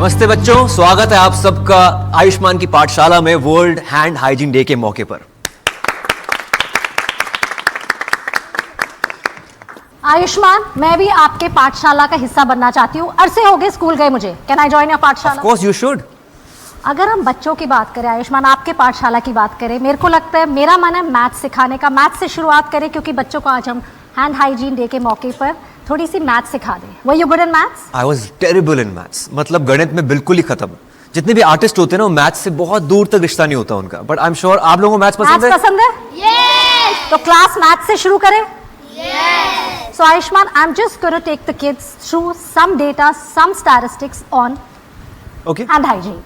नमस्ते बच्चों, स्वागत है आप सबका आयुष्मान की पाठशाला में वर्ल्ड हैंड हाइजीन डे के मौके पर। आयुष्मान, मैं भी आपके पाठशाला का हिस्सा बनना चाहती हूँ। अरसे हो गए स्कूल गए मुझे। कैन आई जॉइन योर पाठशाला? Of course you should. अगर हम बच्चों की बात करें आयुष्मान, आपके पाठशाला की बात करें, मेरे को लगता है, मेरा मन है मैथ्स सिखाने का। मैथ्स से शुरुआत करें क्योंकि बच्चों को आज हम हैंड हाइजीन डे के मौके पर थोड़ी सी मैथ्स सिखा दें। Were you good in maths? I was terrible in maths, मतलब गणित में बिल्कुल ही खत्म। जितने भी आर्टिस्ट होते हैं ना, वो मैथ्स से बहुत दूर तक रिश्ता नहीं होता उनका। बट आई एम श्योर आप लोगों को मैथ्स पसंद है। पसंद है? Yes! तो क्लास मैथ्स से शुरू करें? Yes! So Ayushman, I'm just going to take the kids through some data, some statistics on hand hygiene.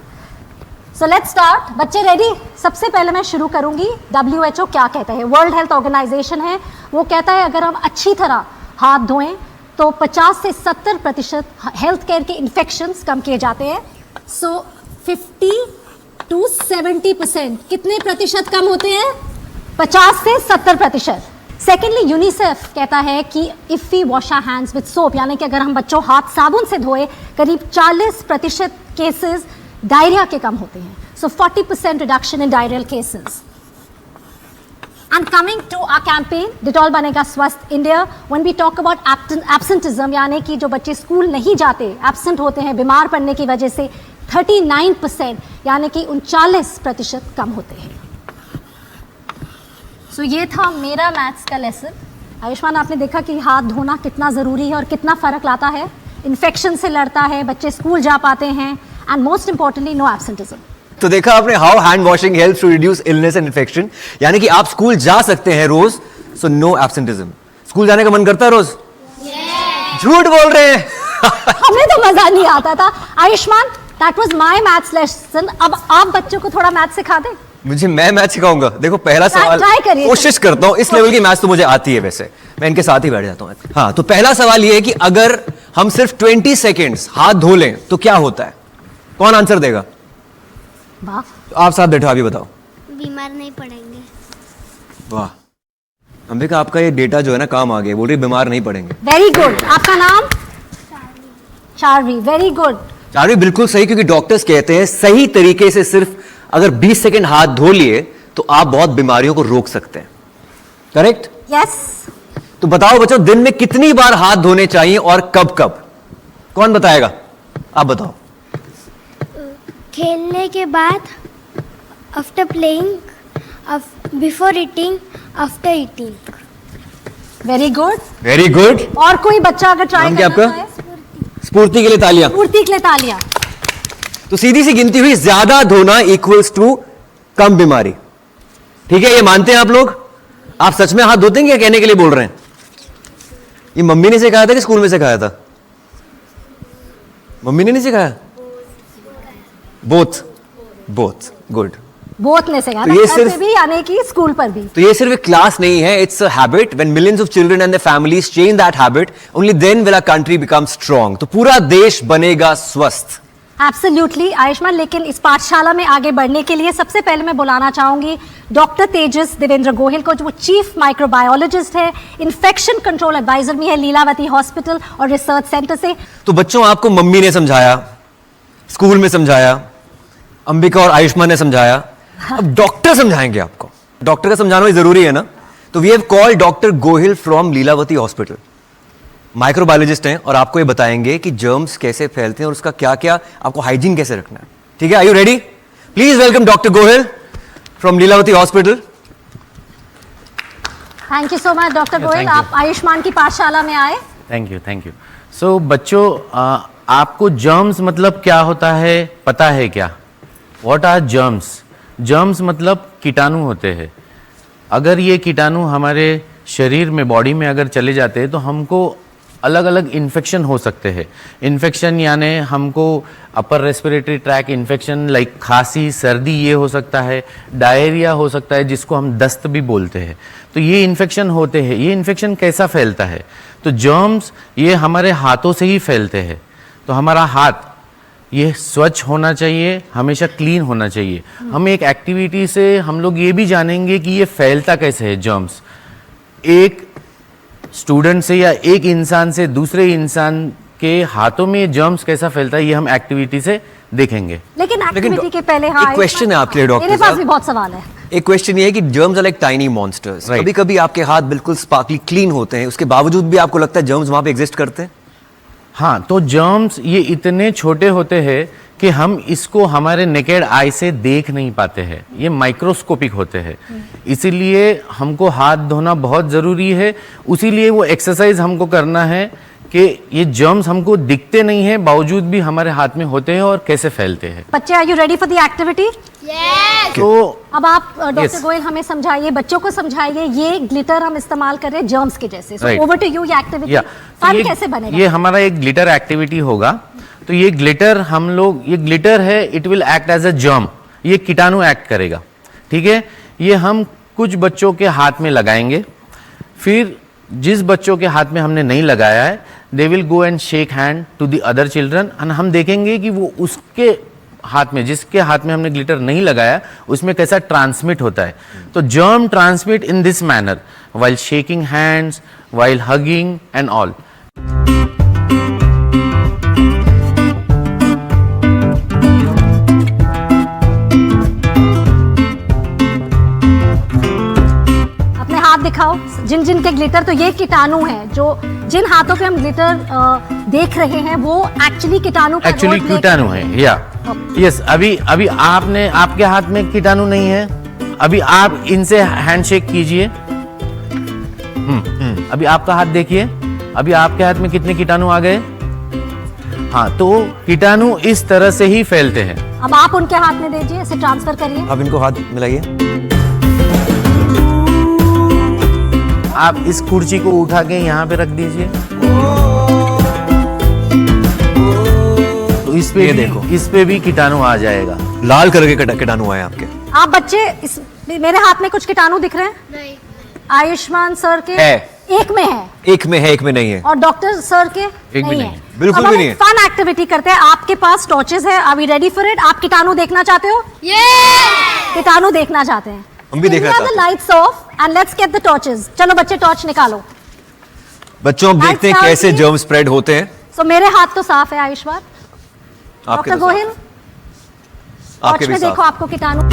So let's start. बच्चे रेडी? सबसे पहले मैं शुरू करूंगी। WHO क्या कहता है? वर्ल्ड हेल्थ ऑर्गेनाइजेशन है, वो कहता है अगर हम अच्छी तरह हाथ धोएं तो 50 से 70% हेल्थ केयर के इन्फेक्शंस कम किए जाते हैं। सो 50 to 70%, कितने प्रतिशत कम होते हैं? 50 से 70%। सेकेंडली, यूनिसेफ कहता है कि if we wash our hands with soap, यानी कि अगर हम बच्चों हाथ साबुन से धोए, करीब 40% केसेस डायरिया के कम होते हैं। सो 40% reduction in diarrhoeal cases. And coming to our campaign, Dettol बनेगा स्वस्थ India, when we talk about absenteeism, यानी कि जो बच्चे स्कूल नहीं जाते, एब्सेंट होते हैं बीमार पड़ने की वजह से, 39%, यानी कि 39% कम होते हैं। सो ये था मेरा मैथ्स का लेसन। आयुष्मान, आपने देखा कि हाथ धोना कितना ज़रूरी है और कितना फ़र्क लाता है, इन्फेक्शन से लड़ता है, बच्चे स्कूल जा पाते हैं, and most importantly no absenteeism. तो देखा आपने, how hand washing helps to reduce illness and infection, यानी कि आप स्कूल जा सकते हैं रोज, सो नो एब्सेंटिज्म। स्कूल जाने का मन करता है रोज? झूठ बोल रहे हैं। हमें तो मजा नहीं आता था। Ayushman, that was my maths lesson. अब आप बच्चों को थोड़ा मैथ्स सिखा दें। मैं मैथ सिखाऊंगा। देखो पहला सवाल, कोशिश करता हूँ, इस लेवल की मैथ्स तो मुझे आती है, वैसे मैं इनके साथ ही बैठ जाता हूँ। हाँ, तो पहला सवाल ये है कि अगर हम सिर्फ 20 सेकेंड्स हाथ धो लें तो क्या होता है? कौन आंसर देगा? तो आप साथ बैठो, अभी बताओ। बीमार नहीं पड़ेंगे। वाह अंबिका, आपका ये डेटा जो है ना काम आ गया। बोल रही बीमार नहीं पड़ेंगे। Very good. आपका नाम? चार्वी। वेरी गुड चार्वी, बिल्कुल सही, क्योंकि डॉक्टर्स कहते हैं सही तरीके से सिर्फ अगर 20 सेकंड हाथ धो लिए तो आप बहुत बीमारियों को रोक सकते हैं। करेक्ट? यस। तो बताओ बच्चों, दिन में कितनी बार हाथ धोने चाहिए और कब कब? कौन बताएगा? आप बताओ। खेलने के बाद, after playing, before eating, after eating. Very good, very good. और कोई बच्चा अगर ट्राई करना चाहे? स्फूर्ति के लिए तालियां। स्फूर्ति के लिए तालियां। तो सीधी सी गिनती हुई, ज्यादा धोना इक्वल्स टू कम बीमारी। ठीक है, ये मानते हैं आप लोग? आप सच में हाथ धोते हैं या कहने के लिए बोल रहे हैं? ये मम्मी ने सिखाया था कि स्कूल में सिखाया था? मम्मी ने नहीं सिखाया? Both good. बोथ ने सिखाया। तो ये सिर्फ भी, यानी कि स्कूल पर भी। तो ये सिर्फ एक क्लास नहीं है, it's a habit. When millions of children and their families change that habit, only then will our country become strong. तो पूरा देश बनेगा स्वस्थ। एब्सोल्युटली आयुष्मान, लेकिन इस पाठशाला में आगे बढ़ने के लिए सबसे पहले मैं बुलाना चाहूंगी डॉक्टर तेजस देवेंद्र गोहिल को, जो चीफ माइक्रोबायोलॉजिस्ट है, इन्फेक्शन कंट्रोल एडवाइजर भी है लीलावती हॉस्पिटल और रिसर्च सेंटर से। तो बच्चों, आपको मम्मी ने समझाया, स्कूल में समझाया, अंबिका और आयुष्मान ने समझाया, अब डॉक्टर समझाएंगे आपको। डॉक्टर का समझाना भी जरूरी है ना। तो we have called doctor Gohil from Lilavati hospital. Microbiologist हैं और आपको ये बताएंगे कि जर्म्स कैसे फैलते हैं और उसका क्या क्या आपको हाइजीन कैसे रखना है। ठीक है, are you ready? Please welcome doctor Gohil from Lilavati hospital. Thank you so much doctor Gohil, आप आयुष्मान की पाठशाला में आए। Thank you. सो बच्चों, आपको जर्म्स मतलब क्या होता है पता है क्या? What are germs? जर्म्स मतलब कीटाणु होते हैं। अगर ये कीटाणु हमारे शरीर में, बॉडी में अगर चले जाते हैं तो हमको अलग अलग इन्फेक्शन हो सकते हैं। इन्फेक्शन यानी हमको upper respiratory tract infection like खांसी, सर्दी, ये हो सकता है। डायरिया हो सकता है, जिसको हम दस्त भी बोलते हैं। तो ये इन्फेक्शन होते हैं। ये इन्फेक्शन कैसा फैलता है? तो जर्म्स ये हमारे हाथों से ही फैलते हैं। तो हमारा हाथ ये स्वच्छ होना चाहिए, हमेशा क्लीन होना चाहिए। हम एक एक्टिविटी से हम लोग ये भी जानेंगे कि ये फैलता कैसे है जर्म्स। एक स्टूडेंट से या एक इंसान से दूसरे इंसान के हाथों में जर्म्स कैसा फैलता है ये हम एक्टिविटी से देखेंगे। लेकिन एक्टिविटी के पहले हाँ एक क्वेश्चन है आपके लिए डॉक्टर मेरे पास साहब। भी बहुत सवाल है। एक क्वेश्चन ये है कि germs are like tiny monsters. Right. कभी कभी आपके हाथ बिल्कुल स्पार्कली क्लीन होते हैं, उसके बावजूद भी आपको लगता है जर्म्स वहां पे एग्जिस्ट करते हैं? हाँ, तो जर्म्स ये इतने छोटे होते हैं कि हम इसको हमारे नेकेड आई से देख नहीं पाते हैं, ये माइक्रोस्कोपिक होते हैं। इसीलिए हमको हाथ धोना बहुत ज़रूरी है। उसीलिए वो एक्सरसाइज हमको करना है कि ये जर्म्स हमको दिखते नहीं है बावजूद भी हमारे हाथ में होते हैं और कैसे फैलते हैं। बच्चे are you ready for the activity? तो अब आप डॉक्टर Yes. गोयल हमें समझाइए, बच्चों को समझाइए, ये ग्लिटर हम इस्तेमाल कर रहे हैं जर्म्स के जैसे। Right. ओवर टू यू, ये एक्टिविटी या फन कैसे बनेगा? ये हमारा एक ग्लिटर एक्टिविटी होगा। तो ये ग्लिटर हम लोग, ये ग्लिटर है, it will act as a germ, ये कीटाणु एक्ट करेगा, ठीक है। ये हम कुछ बच्चों के हाथ में लगाएंगे, फिर जिस बच्चों के हाथ में हमने नहीं लगाया है they will go and shake hand to the other children एंड हम देखेंगे कि वो उसके हाथ में, जिसके हाथ में हमने ग्लिटर नहीं लगाया, उसमें कैसा ट्रांसमिट होता है। तो germ transmit in this manner while shaking hands, while hugging and all. अपने हाथ दिखाओ, जिन जिन के ग्लिटर, तो ये कीटाणु हैं जो जिन हाथों पे हम ग्लिटर देख रहे हैं वो एक्चुअली कीटाणु का एक्चुअली role play कीटाणु कर रहे है, या यस। अभी आपने, आपके हाथ में कीटाणु नहीं है, अभी आप इनसे हैंडशेक कीजिए। अभी आपका हाथ देखिए, अभी आपके हाथ में कितने कीटाणु आ गए? हाँ, तो कीटाणु इस तरह से ही फैलते हैं। अब आप उनके हाथ में दीजिए, इसे ट्रांसफर करिए। अब इनको हाथ मिलाइए। आप इस कुर्सी को उठा के यहाँ पे रख दीजिए। तो इस पे ये भी, देखो। इस पे भी कीटाणु आ जाएगा। लाल कलर के कीटाणु आए आपके। आप बच्चे, इस मेरे हाथ में कुछ कीटाणु दिख रहे हैं? नहीं। आयुष्मान सर के है। एक में है एक में है, एक में नहीं है। और डॉक्टर सर के एक भी नहीं है। बिल्कुल भी नहीं है। फन एक्टिविटी करते हैं। आपके पास टॉर्चेस है, are we ready for it? आप कीटाणु देखना चाहते हो? कीटाणु देखना चाहते हैं? हम भी देखना चाहते हैं। Lights off and let's get the torches. चलो बच्चे, टॉर्च निकालो। बच्चों, अब देखते हैं Lights कैसे out, जर्म स्प्रेड होते हैं। सो मेरे हाथ तो साफ है आयुष्मान। आपके डॉक्टर तो गोहिल, साफ। आपके टॉर्च भी में देखो साफ। आपको कीटाणु दिख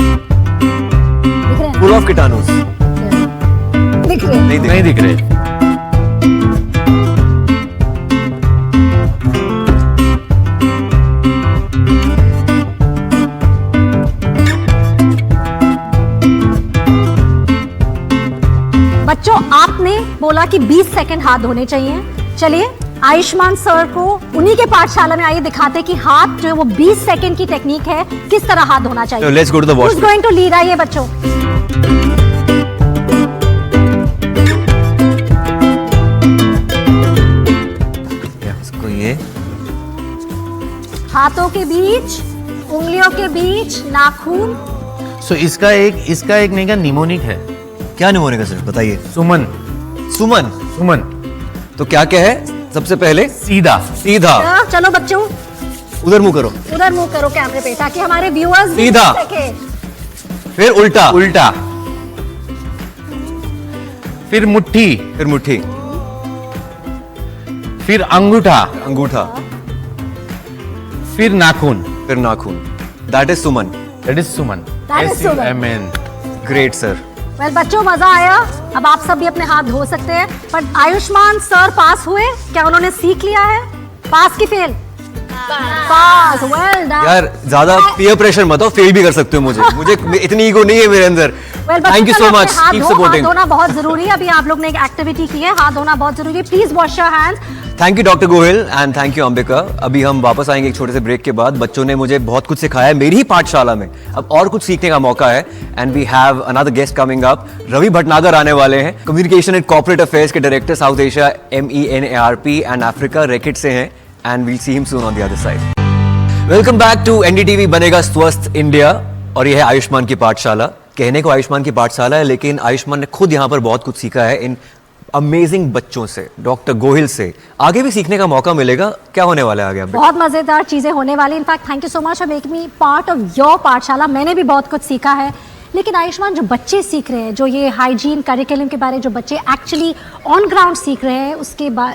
रहे हैं? फुल ऑफ कीटाणुस। दिख रहे हैं। नहीं दिख रहे। बच्चों, आपने बोला कि 20 सेकंड हाथ धोने चाहिए। चलिए आयुष्मान सर को उन्हीं के पाठशाला में आइए, दिखाते कि हाथ जो है वो 20 सेकंड की टेक्निक है, किस तरह हाथ धोना चाहिए। So let's go to the washroom. Who's going to lead? आइए बच्चों। इसको ये हाथों के बीच, उंगलियों के बीच, नाखून। सो इसका एक नहीं का निमोनिक है। क्या निमोनिक है सर, बताइए। सुमन। सुमन। सुमन तो क्या क्या है? सबसे पहले सीधा। सीधा। चलो बच्चों, उधर मुंह करो। उधर मुंह करो कैमरे पे, ताकि हमारे व्यूअर्स भी सीधा। देख सके। फिर उल्टा। उल्टा। फिर मुट्ठी। फिर मुट्ठी। फिर अंगूठा। अंगूठा। फिर नाखून। फिर नाखून। That is Suman. That is Suman. That is Suman. SUMN। Great sir. Well बच्चों, मजा आया। अब आप सब भी अपने हाथ धो सकते हैं। पर आयुष्मान सर पास हुए क्या? उन्होंने सीख लिया है? पास की फेल? पास। Well done. यार ज्यादा पीयर प्रेशर मत हो, फेल भी कर सकते हो मुझे इतनी ईगो नहीं है मेरे अंदर। Thank you so much. Keep हाथ सपोर्टिंग। धोना बहुत जरूरी है। अभी आप लोग ने एक एक्टिविटी की है, हाथ धोना बहुत जरूरी है। Please wash your hands. Thank you doctor Gohil and thank you Ambika. अभी हम वापस आएंगे एक छोटे से ब्रेक के बाद। बच्चों ने मुझे बहुत कुछ सिखाया है मेरी ही पाठशाला में, अब और कुछ सीखने का मौका है। And we have another guest coming up. Ravi Bhatnagar आने वाले हैं, कम्युनिकेशन एंड कॉर्पोरेट अफेयर्स के director South Asia MENARP and Africa Reckitt से हैं। And we'll see him soon on the other side. Welcome back to NDTV Banega स्वस्थ India. और यह है आयुष्मान की पाठशाला। कहने को आयुष्मान की पाठशाला है, लेकिन आयुष्मान ने खुद यहाँ पर बहुत कुछ सीखा है इन अमेजिंग बच्चों से, डॉक्टर गोहिल से। आगे भी सीखने का मौका मिलेगा। क्या होने वाला है आगे? बहुत मजेदार चीजें होने वाली। In fact thank you so much for making me part of your पाठशाला। मैंने भी बहुत कुछ सीखा है। लेकिन आयुष्मान जो बच्चे सीख रहे हैं, जो ये हाइजीन करिकुलम के बारे में जो बच्चे एक्चुअली ऑन ग्राउंड सीख रहे हैं,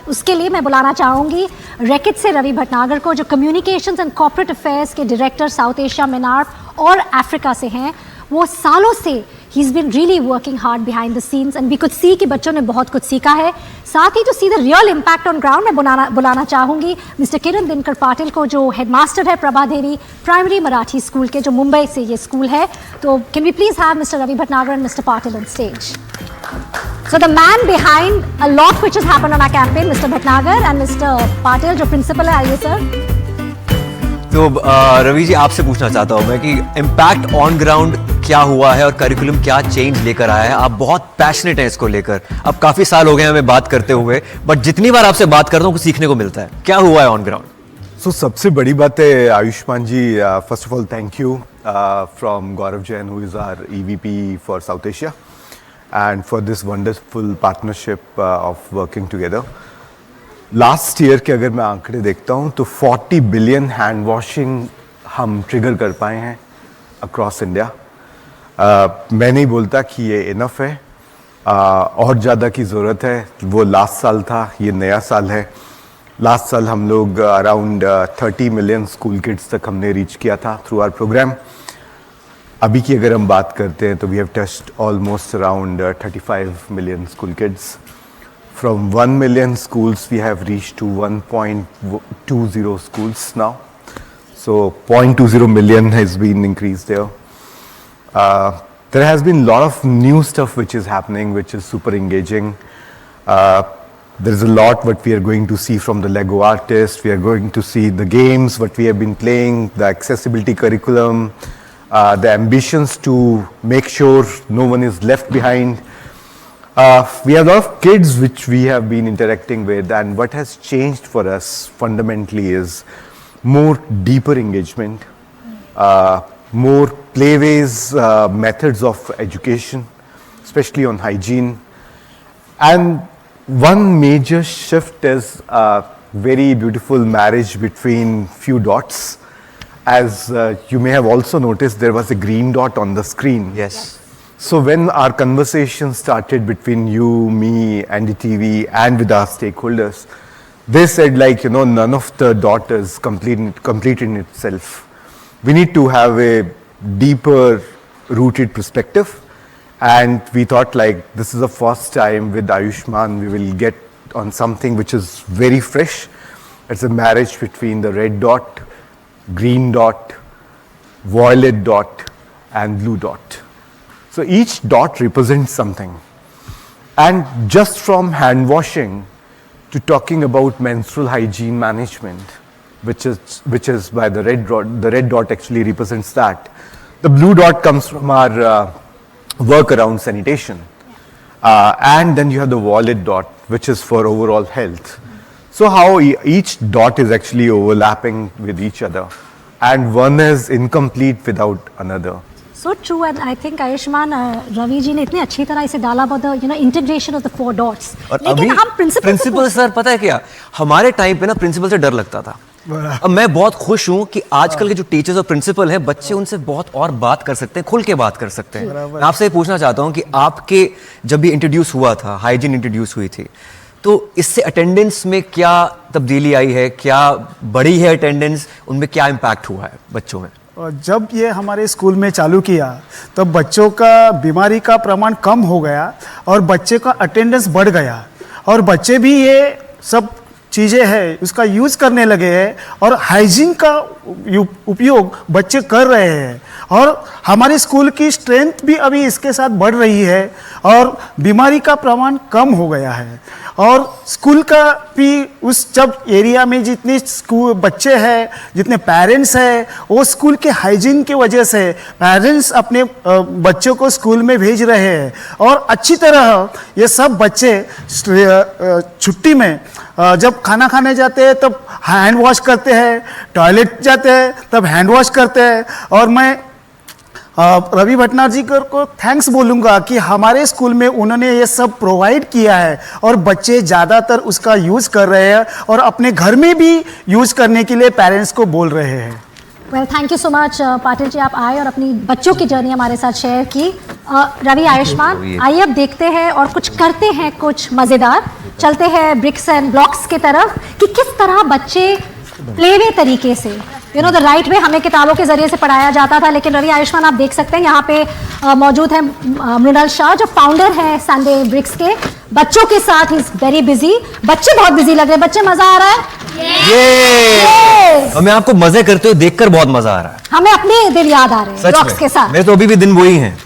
उसके लिए मैं बुलाना चाहूँगी रेकिट से रवि भटनागर को, जो कम्युनिकेशंस एंड कॉर्पोरेट अफेयर्स के डायरेक्टर साउथ एशिया, मिनार्प और अफ्रीका से हैं। वो सालों से ही is been really working hard behind the scenes and we could see कि बच्चों ने बहुत कुछ सीखा है। साथ ही to see the real impact on ground मैं बुलाना चाहूँगी मिस्टर किरण दिनकर पाटिल को, जो हेडमास्टर है प्रभा देवी प्राइमरी मराठी स्कूल के, जो मुंबई से ये स्कूल है। तो can we please have mister Ravi Bhatnagar and mister Patil on stage. So the man behind a lot which has happened on our campaign, Mr. Bhatnagar and Mr. Patil, जो प्रिंसिपल है, आइए सर। तो रवि जी, आपसे पूछना चाहता हूं मैं कि इम्पैक्ट ऑन ग्राउंड क्या हुआ है और करिकुलम क्या चेंज लेकर आया है। आप बहुत पैशनेट हैं इसको लेकर, अब काफी साल हो गए हमें बात करते हुए, बट जितनी बार आपसे बात करता हूं कुछ सीखने को मिलता है। क्या हुआ है ऑन ग्राउंड? सो सबसे बड़ी बात है Ayushman ji, first of all thank you from Gaurav Jain who is our EVP for South Asia and for this wonderful partnership of working together. Last year के अगर मैं आंकड़े देखता हूँ तो 40 बिलियन हैंड वॉशिंग हम ट्रिगर कर पाए हैं अक्रॉस इंडिया। मैं नहीं बोलता कि ये इनफ है, और ज़्यादा की ज़रूरत है। वो लास्ट साल था, ये नया साल है। लास्ट साल हम लोग अराउंड 30 मिलियन स्कूल किड्स तक हमने रीच किया था थ्रू आवर प्रोग्राम। अभी की अगर हम बात करते हैं तो we have touched almost around 35 million school kids. From 1 million schools we have reach to 1.20 schools now. So 0.20 million has been increased there. There has been a lot of new stuff which is happening, which is super engaging. There is a lot what we are going to see from the Lego artist. We are going to see the games, what we have been playing, the accessibility curriculum, the ambitions to make sure no one is left behind. We have a lot of kids which we have been interacting with, and what has changed for us fundamentally is more deeper engagement, more playways, methods of education, especially on hygiene. And one major shift is a very beautiful marriage between few dots. As you may have also noticed, there was a green dot on the screen. Yes. So when our conversation started between you, me, NDTV, and with our stakeholders, they said, like, you know, none of the dot is complete in itself. We need to have a deeper rooted perspective. And we thought, like, this is the first time with Ayushman we will get on something which is very fresh. It's a marriage between the red dot, green dot, violet dot, and blue dot. So each dot represents something. And just from hand washing to talking about menstrual hygiene management, which is by the red dot actually represents that. The blue dot comes from our work around sanitation. And then you have the violet dot, which is for overall health. So how each dot is actually overlapping with each other, and one is incomplete without another. So true, and I think Ayushman, Ravi ji ने इतनी अच्छी तरह इसे डाला, about the integration of the 4 dots. और लेकिन अभी हम प्रिंसिपल सर, पता है क्या, हमारे टाइम पे ना प्रिंसिपल से डर लगता था। अब मैं बहुत खुश हूँ कि आजकल के जो टीचर्स और प्रिंसिपल हैं, बच्चे उनसे बहुत और बात कर सकते हैं, खुल के बात कर सकते हैं। मैं आपसे पूछना चाहता हूँ कि आपके जब भी इंट्रोड्यूस हुआ था, हाइजीन इंट्रोड्यूस हुई थी, तो इससे अटेंडेंस में क्या तब्दीली आई है, क्या बढ़ी है अटेंडेंस, उनमें क्या इम्पैक्ट हुआ है बच्चों में? और जब ये हमारे स्कूल में चालू किया तब बच्चों का बीमारी का प्रमाण कम हो गया और बच्चे का अटेंडेंस बढ़ गया, और बच्चे भी ये सब चीज़ें हैं उसका यूज़ करने लगे हैं, और हाइजीन का उपयोग बच्चे कर रहे हैं, और हमारे स्कूल की स्ट्रेंथ भी अभी इसके साथ बढ़ रही है, और बीमारी का प्रमाण कम हो गया है। और स्कूल का भी उस जब एरिया में जितने स्कूल बच्चे हैं, जितने पेरेंट्स हैं, वो स्कूल के हाइजीन की वजह से पेरेंट्स अपने बच्चों को स्कूल में भेज रहे हैं, और अच्छी तरह ये सब बच्चे छुट्टी में जब खाना खाने जाते हैं तब हैंड वॉश करते हैं, टॉयलेट जाते हैं तब हैंड वॉश करते हैं। और मैं रवि भटनागर जी को थैंक्स बोलूँगा कि हमारे स्कूल में उन्होंने ये सब प्रोवाइड किया है, और बच्चे ज़्यादातर उसका यूज़ कर रहे हैं, और अपने घर में भी यूज़ करने के लिए पेरेंट्स को बोल रहे हैं। Well thank you so much Patil ji, आप आए और अपनी बच्चों की जर्नी हमारे साथ शेयर की। रवि, आयुष्मान, आइए अब देखते हैं और कुछ करते हैं कुछ मज़ेदार। चलते हैं ब्रिक्स एंड ब्लॉक्स की तरफ कि किस तरह बच्चे प्लेवे तरीके से द राइट वे हमें किताबों के जरिए से पढ़ाया जाता था, लेकिन रवि, आयुष्मान, आप देख सकते हैं यहाँ पे मौजूद है मृणाल शाह जो फाउंडर है संडे ब्रिक्स के। बच्चों के साथ ही वेरी बिजी, बच्चे बहुत बिजी लग रहे हैं। बच्चे, मजा आ रहा है? ये हमें आपको मजे करते हुए देखकर बहुत मजा आ रहा है। हमें अपने दिन याद आ रहे हैं सच ब्लॉक्स में। के साथ। मेरे तो अभी भी दिन वही हैं।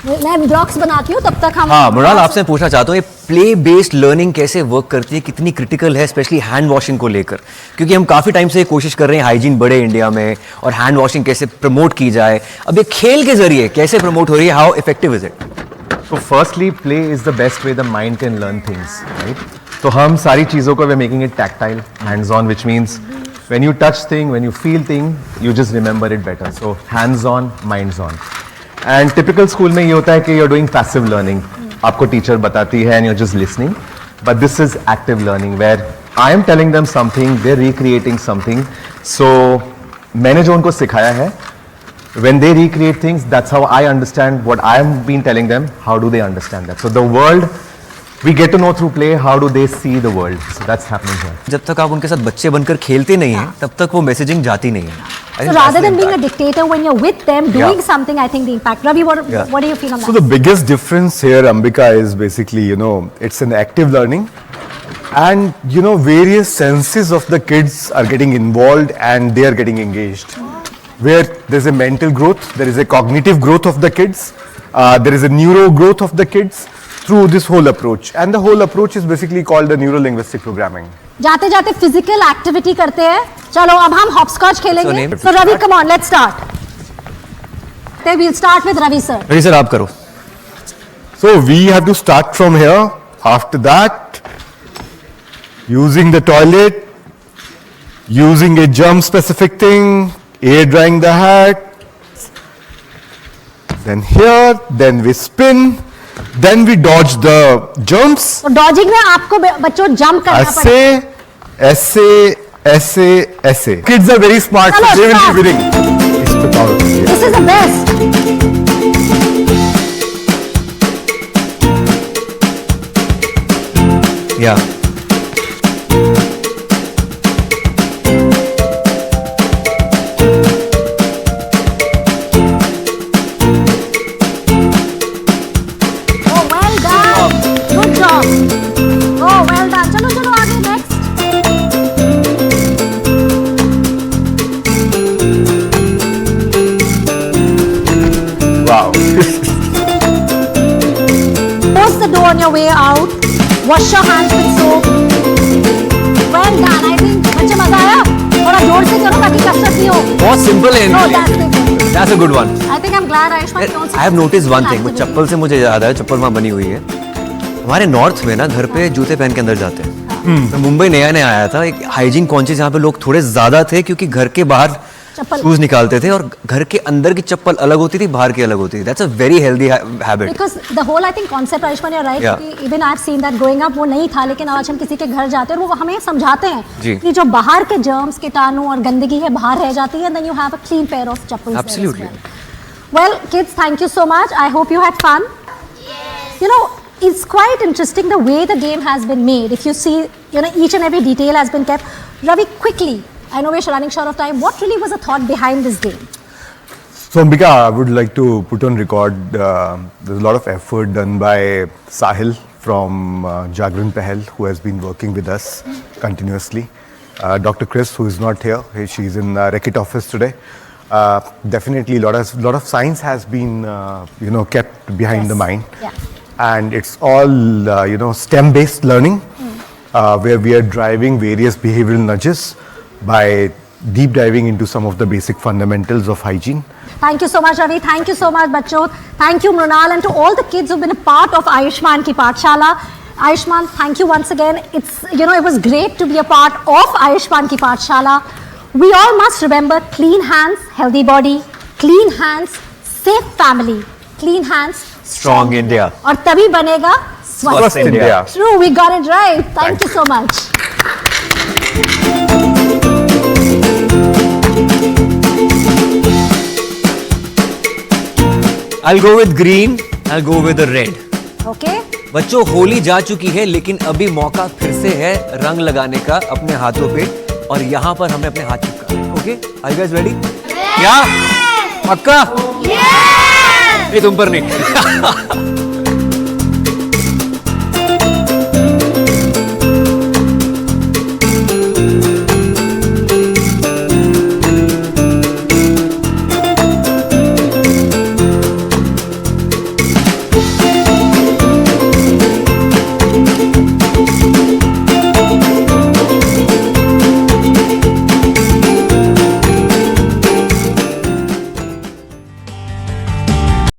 मैं ब्लॉग्स बनाती हूँ तब तक हम। हाँ मृणाल, आपसे पूछना चाहता हूँ ये प्ले बेस्ड लर्निंग कैसे वर्क करती है, कितनी क्रिटिकल है, स्पेशली हैंड वॉशिंग को लेकर, क्योंकि हम काफी टाइम से कोशिश कर रहे हैं हाइजीन बढ़े इंडिया में और हैंड वॉशिंग कैसे प्रमोट की जाए। अब ये खेल के जरिए कैसे प्रमोट हो रही है, how effective is it? So firstly, play is the best way the mind can learn things, right? तो हम सारी चीज़ों को we're making it tactile, hands-on, which means when you touch thing, when you feel thing, you just remember it better. So hands-on, minds-on. And typical school में ये होता है कि you're doing passive learning. आपको teacher बताती है and you're just listening. But this is active learning where I am telling them something, they're recreating something. So मैंने जो उनको सिखाया है, when they recreate things, that's how I understand what I have been telling them. How do they understand that? So the world, we get to know through play, how do they see the world? So that's happening here. जब तक आप उनके साथ बच्चे बनकर खेलते नहीं हैं तब तक वो मैसेजिंग जाती नहीं है। I So think rather that's the than being a impact. dictator, when you're with them doing Yeah. something, I think the impact. Ravi, what do you feel on So that? the biggest difference here, Ambika, is basically, it's an active learning. And, various senses of the kids are getting involved and they are getting engaged. Where there's a mental growth, there is a cognitive growth of the kids, there is a neuro growth of the kids through this whole approach. And the whole approach is basically called the neuro-linguistic programming. जाते जाते physical activity करते हैं। चलो अब हम hopscotch खेलेंगे। name- So Ravi, come on, let's start. We'll start with Ravi sir. Ravi sir आप करो। So we have to start from here. After that, using the toilet, using a germ-specific thing, air drying the hat, then here, then we spin, then we dodge the germs. तो dodging में आपको बच्चों jump करना पड़ेगा। ऐसे. Kids are very smart, so Hello, they will start. be winning. इस पे power होती है. This is the best. या Oh, well done. Good job. Oh, well done. चलो चलो आगे next. Wow. Close the door on your way out. Wash your hands with soap. Well done. I think बच्चे मजा आया? थोड़ा जोर से करो ताकि कसरत नहीं हो। बहुत सिंपल है No, इनके that's लिए। good. That's a good one. I think I'm glad Ayushman can also. I have notice one thing, चप्पल से मुझे याद आया, चप्पल वहाँ बनी हुई है। हमारे नॉर्थ में ना घर पे जूते पहन के अंदर जाते हैं। मैं मुंबई नया नया आया था, एक हाइजीन कॉन्शियस यहाँ पे लोग थोड़े ज्यादा थे क्योंकि घर के बाहर चप्पल। शूज निकालते थे और घर के अंदर की चप्पल अलग होती थी, बाहर की अलग होती थी। That's a very healthy habit. Because the whole I think concept Ayushman you're right Yeah. कि even I've seen that growing up वो नहीं था, लेकिन आज हम किसी के घर जाते हैं और वो हमें समझाते जी। हैं कि जो बाहर के germs कीटाणु और गंदगी है बाहर रह जाती है, then you have a clean pair of chappals there as Absolutely. well. Well, kids, thank you so much. I hope you had fun. You know, it's quite interesting the way the game has been made. If you see, each and every detail has been kept. Ravi, quickly, I know we're running short of time. What really was the thought behind this game? So, Ambika, I would like to put on record there's a lot of effort done by Sahil from Jagran Pahel, who has been working with us continuously. Dr. Chris, who is not here, she's in Reckitt office today. Definitely, lot of science has been, kept behind Yes. the mind. Yeah. And it's all, STEM-based learning, where we are driving various behavioral nudges by deep diving into some of the basic fundamentals of hygiene. Thank you so much, Ravi. Thank you so much, Bachcho. Thank you, Mrunal, and to all the kids who've been a part of Ayushman Ki Pathshala. Ayushman, thank you once again. It was great to be a part of Ayushman Ki Pathshala. We all must remember clean hands, healthy body, clean hands, safe family, clean hands, strong India. और तभी बनेगा स्वस्थ स्वस्थ India. True, we got it right. Thank you so much. I'll go with green. I'll go with the red. Okay? बच्चों होली जा चुकी है लेकिन अभी मौका फिर से है रंग लगाने का अपने हाथों पे और यहाँ पर हमें अपने हाथ चिपका. Okay? Are you guys ready? क्या? पक्का? ये तुम पर नहीं.